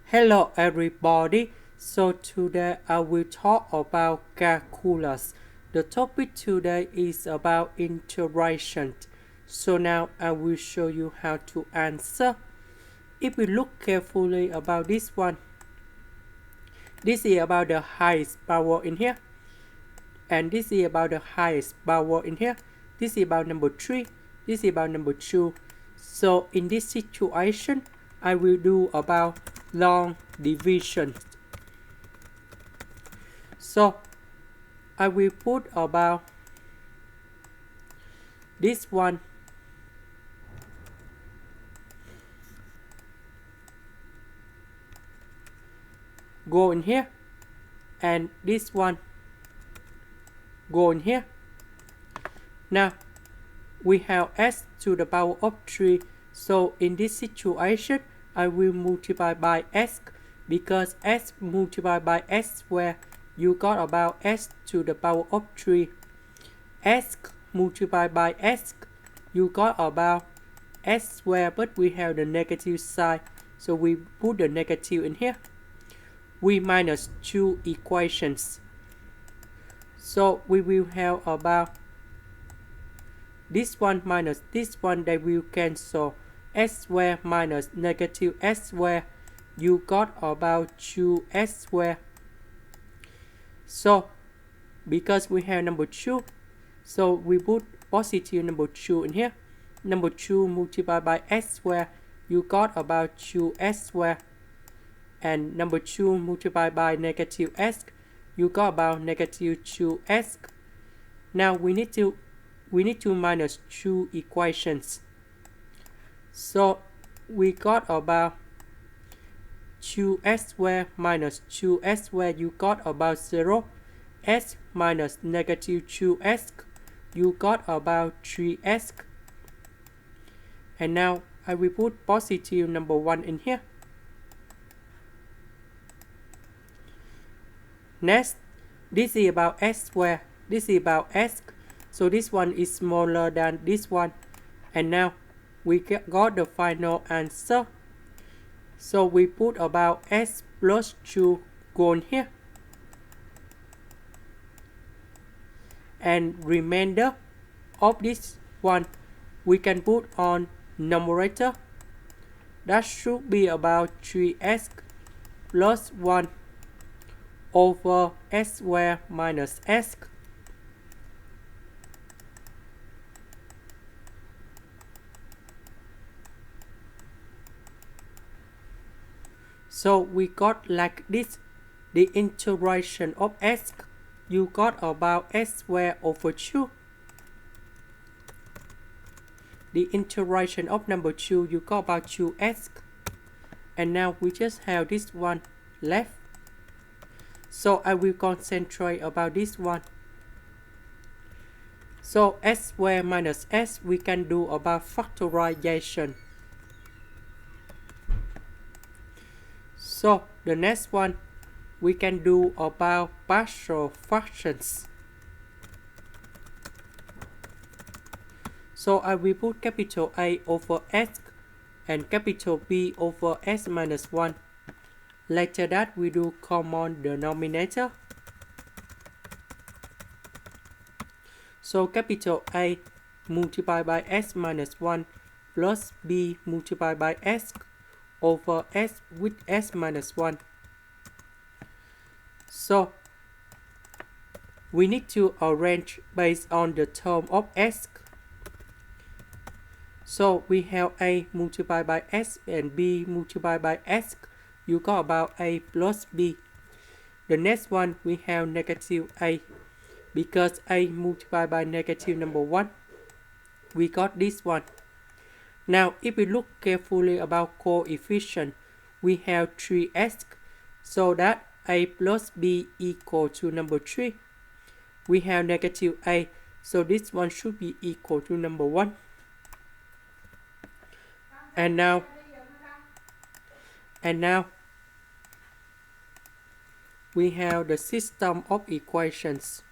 Hello everybody, so today I will talk about calculus. The topic today is about integration. So now I will show you how to answer. If we look carefully about this one, this is about the highest power in here. And this is about the highest power in here. This is about number 3. This is about number 2. So in this situation, I will do about long division. So I will put about this one go in here and this one go in here. Now we have s to the power of 3. So in this situation, I will multiply by s because s multiplied by s square, you got about s to the power of 3. S multiplied by s, you got about s square, but we have the negative sign, so we put the negative in here. We minus two equations. So we will have about this one minus this one, they will cancel. S square minus negative s square, you got about 2s square. So because we have number 2, so we put positive number 2 in here. Number 2 multiplied by s square, you got about 2s square. And number 2 multiplied by negative s, you got about negative 2s. Now we need to minus two equations. So we got about 2s square minus 2s square, you got about 0. S minus negative 2s, you got about 3s. And now I will put positive number 1 in here. Next, this is about s square, this is about s, so this one is smaller than this one. And now we got the final answer. So we put about s plus 2 go in here. And remainder of this one, we can put on numerator. That should be about 3s plus 1 over s square minus s. So we got like this. The integration of s, you got about s square over 2. The integration of number 2, you got about 2s. And now we just have this one left. So I will concentrate about this one. So s square minus s, we can do about factorization. So the next one, we can do about partial fractions. So I will put capital A over s and capital B over s minus 1. Later that we do common denominator. So capital A multiplied by s minus 1 plus B multiplied by s over s with s minus 1. So we need to arrange based on the term of s. So we have A multiplied by s and B multiplied by s. You got about A plus B. The next one, we have negative A. Because A multiplied by negative number 1, we got this one. Now, if we look carefully about coefficient, we have 3s, so that A plus B equal to number 3. We have negative A, so this one should be equal to number 1. And now we have the system of equations.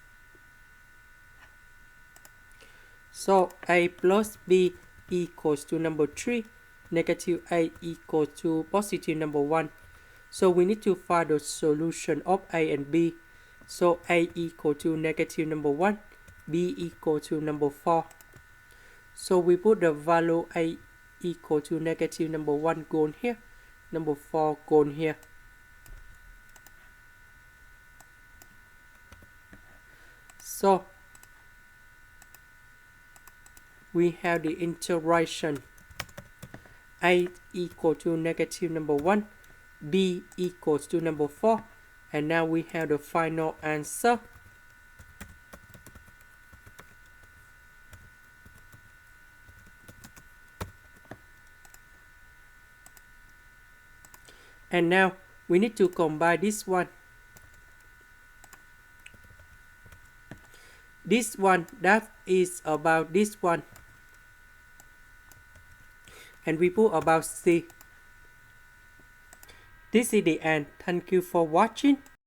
So A plus B equals to number 3, negative A equals to positive number 1. So we need to find the solution of A and B. So A equal to negative number 1, B equal to number 4. So we put the value A equal to negative number 1 go in here, number 4 go in here. So we have the integration A equal to negative number 1, B equals to number 4, and now we have the final answer. And now we need to combine this one. This one that is about this one. And we put about C. This is the end. Thank you for watching.